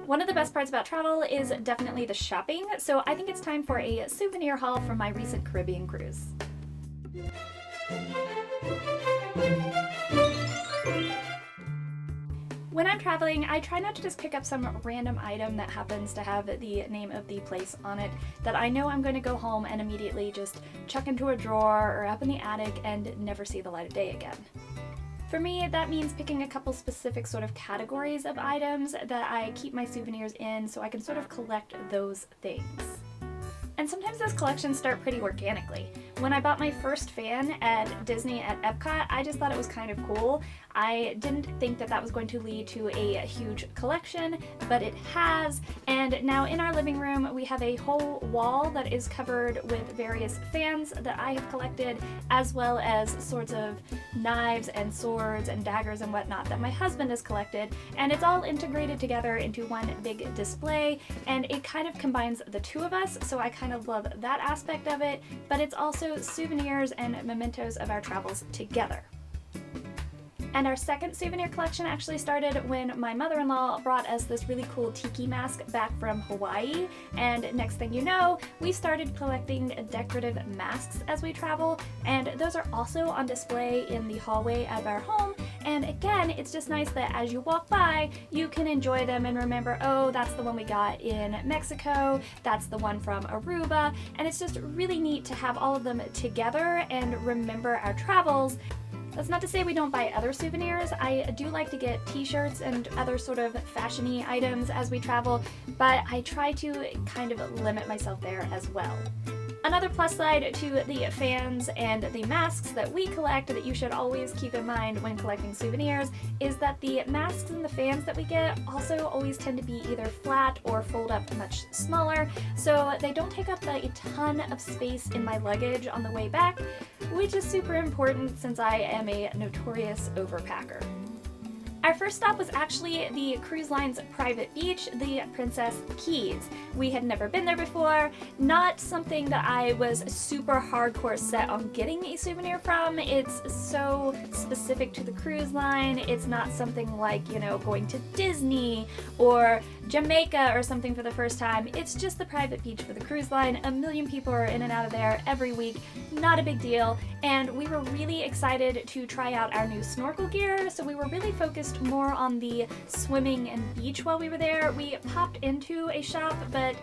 One of the best parts about travel is definitely the shopping, so I think it's time for a souvenir haul from my recent Caribbean cruise. When I'm traveling, I try not to just pick up some random item that happens to have the name of the place on it that I know I'm going to go home and immediately just chuck into a drawer or up in the attic and never see the light of day again. For me, that means picking a couple specific sort of categories of items that I keep my souvenirs in so I can sort of collect those things. And sometimes those collections start pretty organically. When I bought my first fan at Disney at Epcot, I just thought it was kind of cool. I didn't think that that was going to lead to a huge collection, but it has. And now in our living room, we have a whole wall that is covered with various fans that I have collected, as well as sorts of knives and swords and daggers and whatnot that my husband has collected. And it's all integrated together into one big display, and it kind of combines the two of us, so I kind of love that aspect of it, but it's also souvenirs and mementos of our travels together. And our second souvenir collection actually started when my mother-in-law brought us this really cool tiki mask back from Hawaii, and next thing you know, we started collecting decorative masks as we travel, and those are also on display in the hallway of our home. And again, it's just nice that as you walk by, you can enjoy them and remember, oh, that's the one we got in Mexico, that's the one from Aruba, and it's just really neat to have all of them together and remember our travels. That's not to say we don't buy other souvenirs. I do like to get t-shirts and other sort of fashion-y items as we travel, but I try to kind of limit myself there as well. Another plus side to the fans and the masks that we collect that you should always keep in mind when collecting souvenirs is that the masks and the fans that we get also always tend to be either flat or fold up much smaller, so they don't take up a ton of space in my luggage on the way back, which is super important since I am a notorious overpacker. Our first stop was actually the cruise line's private beach, the Princess Cays. We had never been there before, not something that I was super hardcore set on getting a souvenir from. It's so specific to the cruise line. It's not something like, you know, going to Disney or Jamaica or something for the first time. It's just the private beach for the cruise line. A million people are in and out of there every week. Not a big deal. And we were really excited to try out our new snorkel gear, so we were really focused more on the swimming and beach while we were there. We popped into a shop, but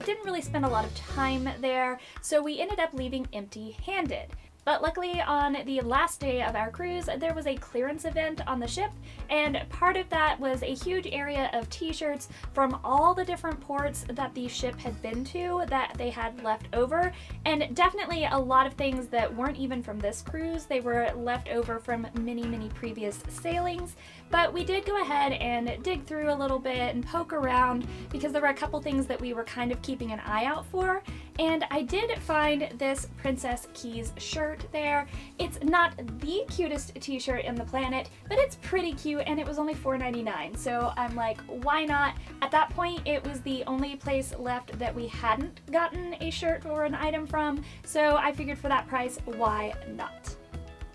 didn't really spend a lot of time there, so we ended up leaving empty-handed. But luckily on the last day of our cruise, there was a clearance event on the ship, and part of that was a huge area of t-shirts from all the different ports that the ship had been to that they had left over, and definitely a lot of things that weren't even from this cruise. They were left over from many previous sailings, but we did go ahead and dig through a little bit and poke around because there were a couple things that we were kind of keeping an eye out for, and I did find this Princess Cays shirt there. It's not the cutest t-shirt in the planet, but it's pretty cute, and it was only $4.99, so I'm like, why not? At that point, it was the only place left that we hadn't gotten a shirt or an item from, so I figured for that price, why not?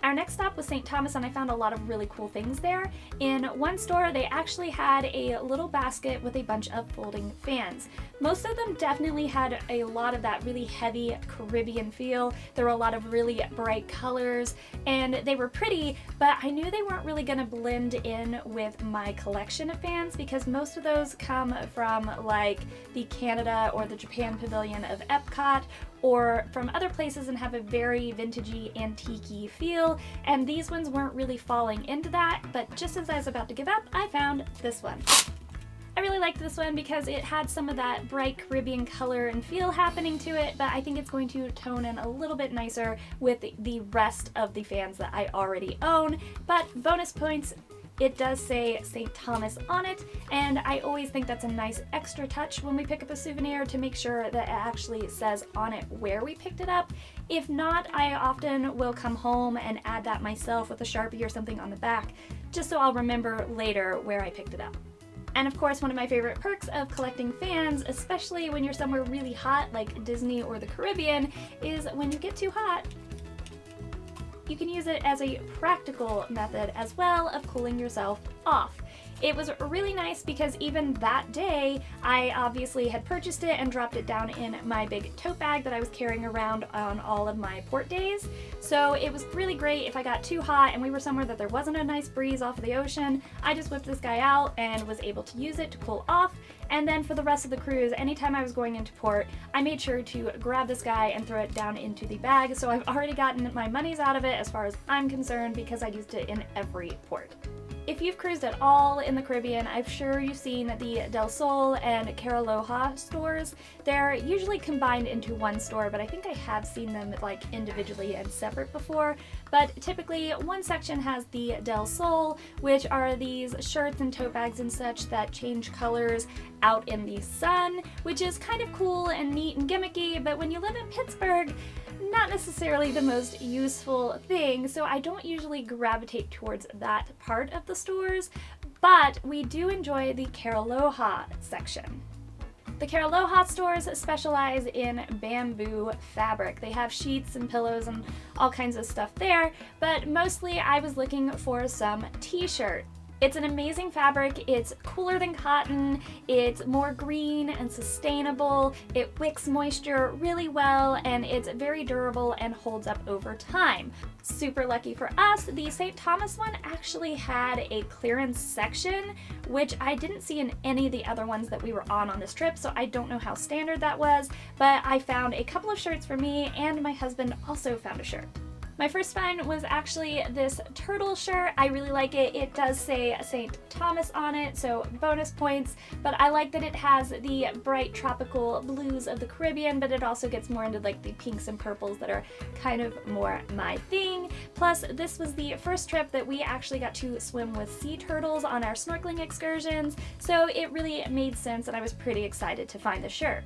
Our next stop was St. Thomas, and I found a lot of really cool things there. In one store, they actually had a little basket with a bunch of folding fans. Most of them definitely had a lot of that really heavy Caribbean feel. There were a lot of really bright colors, and they were pretty, but I knew they weren't really gonna blend in with my collection of fans because most of those come from like the Canada or the Japan pavilion of Epcot, or from other places and have a very vintagey, antique-y feel, and these ones weren't really falling into that, but just as I was about to give up, I found this one. I really liked this one because it had some of that bright Caribbean color and feel happening to it, but I think it's going to tone in a little bit nicer with the rest of the fans that I already own, but bonus points, it does say St. Thomas on it, and I always think that's a nice extra touch when we pick up a souvenir to make sure that it actually says on it where we picked it up. If not, I often will come home and add that myself with a Sharpie or something on the back, just so I'll remember later where I picked it up. And of course, one of my favorite perks of collecting fans, especially when you're somewhere really hot like Disney or the Caribbean, is when you get too hot, you can use it as a practical method as well of cooling yourself off. it was really nice because even that day, I obviously had purchased it and dropped it down in my big tote bag that I was carrying around on all of my port days. So it was really great if I got too hot and we were somewhere that there wasn't a nice breeze off of the ocean. I just whipped this guy out and was able to use it to cool off. And then for the rest of the cruise, anytime I was going into port, I made sure to grab this guy and throw it down into the bag. So I've already gotten my monies out of it as far as I'm concerned because I used it in every port. If you've cruised at all in the Caribbean, I'm sure you've seen the Del Sol and Caraloha stores. They're usually combined into one store, but I think I have seen them like individually and separate before. But typically one section has the Del Sol, which are these shirts and tote bags and such that change colors out in the sun, which is kind of cool and neat and gimmicky, but when you live in Pittsburgh, not necessarily the most useful thing, so I don't usually gravitate towards that part of the stores, but we do enjoy the Caraloha section. The Caraloha stores specialize in bamboo fabric. They have sheets and pillows and all kinds of stuff there, but mostly I was looking for some t-shirt. It's an amazing fabric, it's cooler than cotton, it's more green and sustainable, it wicks moisture really well, and it's very durable and holds up over time. Super lucky for us, the St. Thomas one actually had a clearance section, which I didn't see in any of the other ones that we were on this trip, so I don't know how standard that was, but I found a couple of shirts for me, and my husband also found a shirt. My first find was actually this turtle shirt. I really like it. It does say St. Thomas on it, so bonus points, but I like that it has the bright tropical blues of the Caribbean, but it also gets more into like the pinks and purples that are kind of more my thing. Plus, this was the first trip that we actually got to swim with sea turtles on our snorkeling excursions, so it really made sense and I was pretty excited to find the shirt.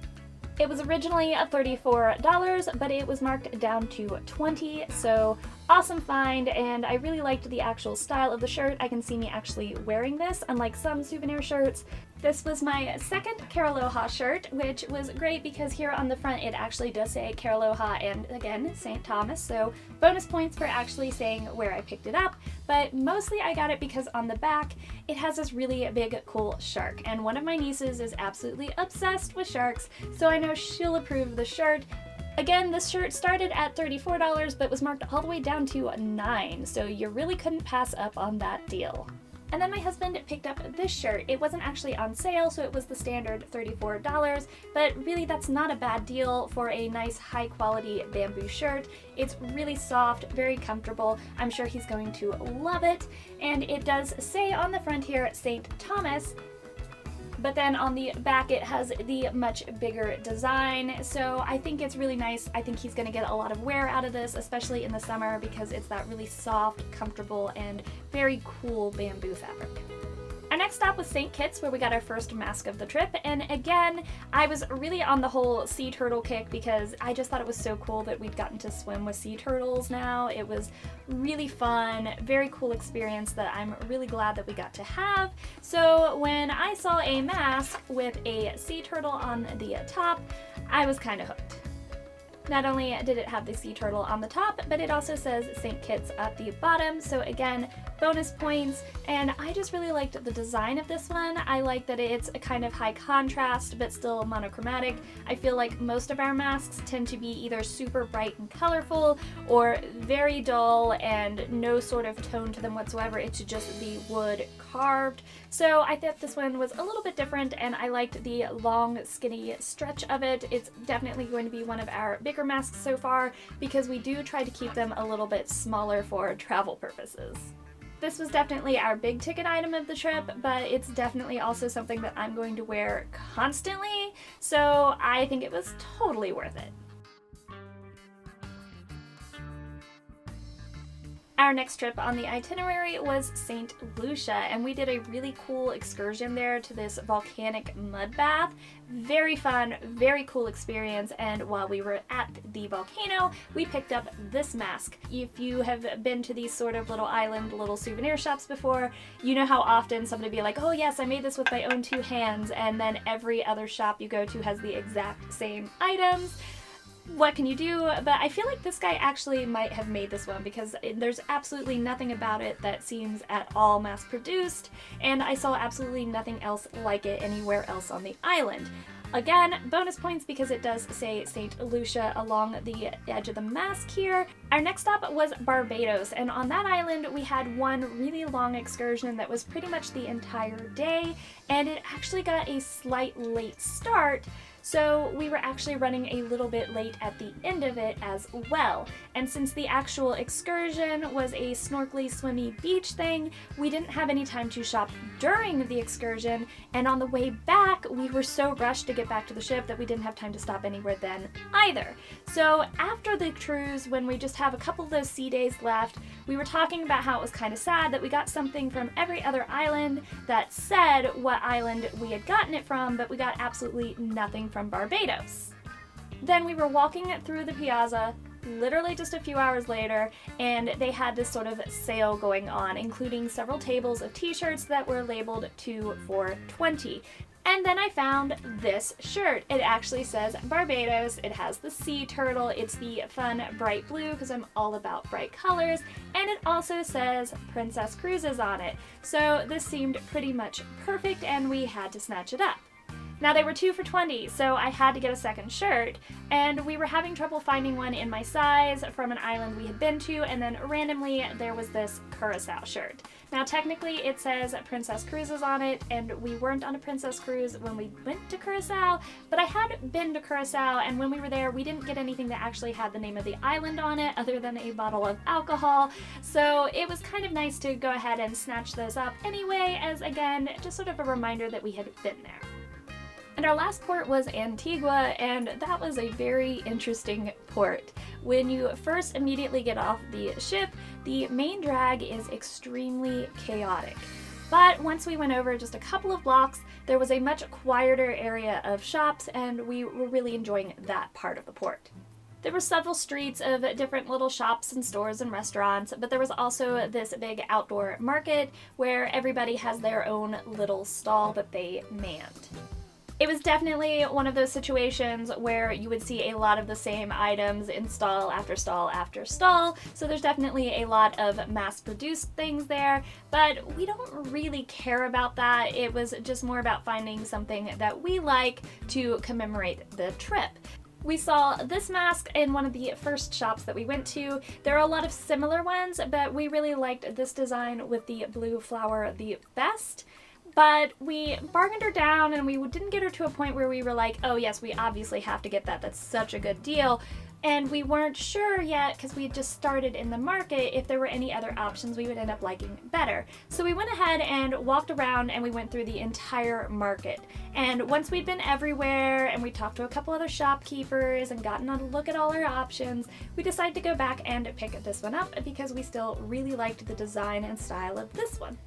It was originally $34, but it was marked down to $20, so awesome find, and I really liked the actual style of the shirt. I can see me actually wearing this, unlike some souvenir shirts. This was my second Caraloha shirt, which was great because here on the front it actually does say Caraloha and again St. Thomas, so bonus points for actually saying where I picked it up, but mostly I got it because on the back it has this really big cool shark, and one of my nieces is absolutely obsessed with sharks, so I know she'll approve of the shirt. Again, this shirt started at $34 but was marked all the way down to $9, so you really couldn't pass up on that deal. And then my husband picked up this shirt. It wasn't actually on sale, so it was the standard $34, but really that's not a bad deal for a nice high quality bamboo shirt. It's really soft, very comfortable. I'm sure he's going to love it. And it does say on the front here, St. Thomas, but then on the back it has the much bigger design, so I think it's really nice. I think he's going to get a lot of wear out of this, especially in the summer, because it's that really soft, comfortable, and very cool bamboo fabric. Our next stop was St. Kitts, where we got our first mask of the trip, and again, I was really on the whole sea turtle kick because I just thought it was so cool that we'd gotten to swim with sea turtles now. It was really fun, very cool experience that I'm really glad that we got to have. So when I saw a mask with a sea turtle on the top, I was kind of hooked. Not only did it have the sea turtle on the top, but it also says St. Kitts at the bottom, so again, bonus points, and I just really liked the design of this one. I like that it's a kind of high contrast, but still monochromatic. I feel like most of our masks tend to be either super bright and colorful, or very dull and no sort of tone to them whatsoever. It's just the wood carved. So I thought this one was a little bit different, and I liked the long, skinny stretch of it. It's definitely going to be one of our bigger masks so far, because we do try to keep them a little bit smaller for travel purposes. This was definitely our big ticket item of the trip, but it's definitely also something that I'm going to wear constantly, so I think it was totally worth it. Our next trip on the itinerary was St. Lucia, and we did a really cool excursion there to this volcanic mud bath. Very fun, very cool experience, and while we were at the volcano, we picked up this mask. If you have been to these sort of little island, little souvenir shops before, you know how often somebody will be like, oh yes, I made this with my own two hands, and then every other shop you go to has the exact same items. what can you do? But I feel like this guy actually might have made this one because there's absolutely nothing about it that seems at all mass-produced, and I saw absolutely nothing else like it anywhere else on the island. Again, bonus points because it does say St. Lucia along the edge of the mask here. Our next stop was Barbados, and on that island we had one really long excursion that was pretty much the entire day, and it actually got a slight late start, so we were actually running a little bit late at the end of it as well. And since the actual excursion was a snorkely, swimmy beach thing, we didn't have any time to shop during the excursion, and on the way back we were so rushed to get back to the ship that we didn't have time to stop anywhere then either. So after the cruise, when we just have a couple of those sea days left, we were talking about how it was kind of sad that we got something from every other island that said what island we had gotten it from, but we got absolutely nothing from Barbados. Then we were walking through the piazza literally just a few hours later, and they had this sort of sale going on, including several tables of t-shirts that were labeled 2 for $20. And then I found this shirt. It actually says Barbados. It has the sea turtle. It's the fun bright blue because I'm all about bright colors. And it also says Princess Cruises on it. So this seemed pretty much perfect and we had to snatch it up. Now they were 2 for $20, so I had to get a second shirt, and we were having trouble finding one in my size from an island we had been to, and then randomly there was this Curacao shirt. Now technically it says Princess Cruises on it, and we weren't on a Princess Cruise when we went to Curacao, but I had been to Curacao, and when we were there we didn't get anything that actually had the name of the island on it other than a bottle of alcohol, so it was kind of nice to go ahead and snatch those up anyway, as again, just sort of a reminder that we had been there. And our last port was Antigua, and that was a very interesting port. When you first immediately get off the ship, the main drag is extremely chaotic. But once we went over just a couple of blocks, there was a much quieter area of shops, and we were really enjoying that part of the port. There were several streets of different little shops and stores and restaurants, but there was also this big outdoor market where everybody has their own little stall that they manned. It was definitely one of those situations where you would see a lot of the same items in stall after stall after stall, so there's definitely a lot of mass-produced things there, but we don't really care about that. It was just more about finding something that we like to commemorate the trip. We saw this mask in one of the first shops that we went to. There are a lot of similar ones, but we really liked this design with the blue flower the best. But we bargained her down, and we didn't get her to a point where we were like, oh yes, we obviously have to get that, that's such a good deal. And we weren't sure yet, because we had just started in the market, if there were any other options we would end up liking better. So we went ahead and walked around, and we went through the entire market. And once we'd been everywhere, and we talked to a couple other shopkeepers, and gotten a look at all our options, we decided to go back and pick this one up, because we still really liked the design and style of this one.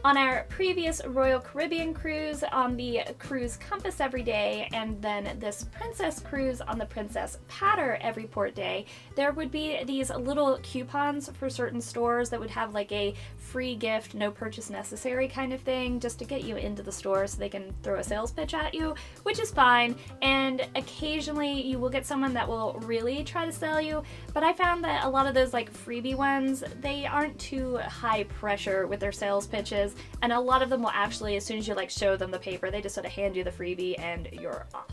On our previous Royal Caribbean cruise on the Cruise Compass every day, and then this Princess cruise on the Princess Patter every port day, there would be these little coupons for certain stores that would have like a free gift, no purchase necessary kind of thing, just to get you into the store so they can throw a sales pitch at you, which is fine. And occasionally you will get someone that will really try to sell you, but I found that a lot of those like freebie ones, they aren't too high pressure with their sales pitches. And a lot of them will actually, as soon as you like show them the paper, they just sort of hand you the freebie and you're off.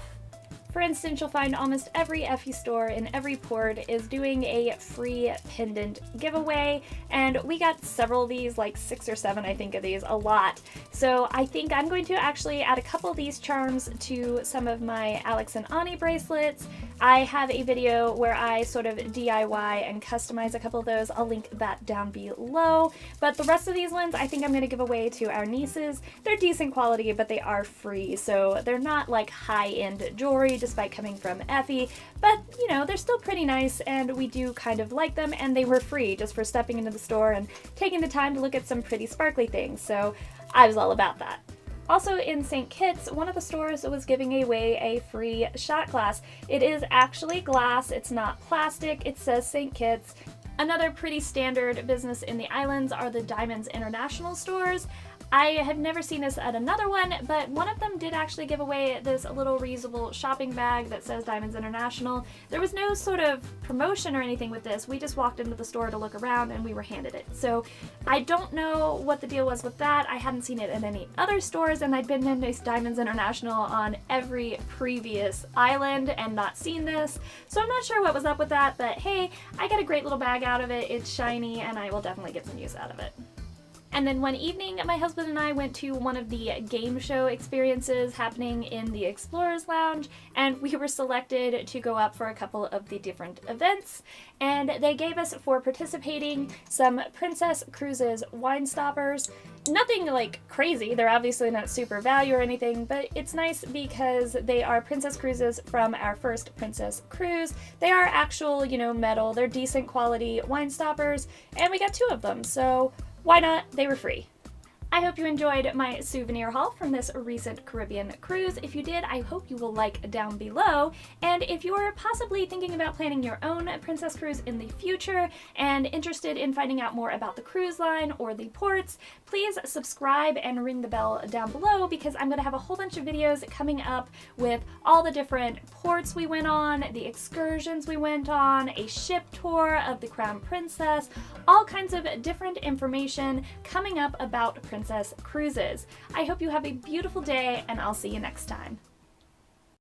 For instance, you'll find almost every Effie store in every port is doing a free pendant giveaway, and we got several of these, like 6 or 7 I think of these, a lot. So I think I'm going to actually add a couple of these charms to some of my Alex and Ani bracelets. I have a video where I sort of DIY and customize a couple of those. I'll link that down below. But the rest of these ones I think I'm going to give away to our nieces. They're decent quality, but they are free, so they're not like high-end jewelry despite coming from Effie, but you know, they're still pretty nice and we do kind of like them, and they were free just for stepping into the store and taking the time to look at some pretty sparkly things, so I was all about that. Also in St. Kitts, one of the stores was giving away a free shot glass. It is actually glass, it's not plastic, it says St. Kitts. Another pretty standard business in the islands are the Diamonds International stores. I have never seen this at another one, but one of them did actually give away this little reusable shopping bag that says Diamonds International. There was no sort of promotion or anything with this. We just walked into the store to look around and we were handed it. So I don't know what the deal was with that. I hadn't seen it at any other stores, and I'd been in Diamonds International on every previous island and not seen this. So I'm not sure what was up with that, but hey, I got a great little bag out of it. It's shiny and I will definitely get some use out of it. And then one evening, my husband and I went to one of the game show experiences happening in the Explorers Lounge, and we were selected to go up for a couple of the different events. And they gave us, for participating, some Princess Cruises wine stoppers. Nothing like crazy, they're obviously not super value or anything, but it's nice because they are Princess Cruises from our first Princess Cruise. They are actual, metal, they're decent quality wine stoppers, and we got 2 of them, so why not? They were free. I hope you enjoyed my souvenir haul from this recent Caribbean cruise. If you did, I hope you will like down below. And if you're possibly thinking about planning your own Princess Cruise in the future and interested in finding out more about the cruise line or the ports, please subscribe and ring the bell down below, because I'm going to have a whole bunch of videos coming up with all the different ports we went on, the excursions we went on, a ship tour of the Crown Princess, all kinds of different information coming up about Princess Cruises. I hope you have a beautiful day, and I'll see you next time.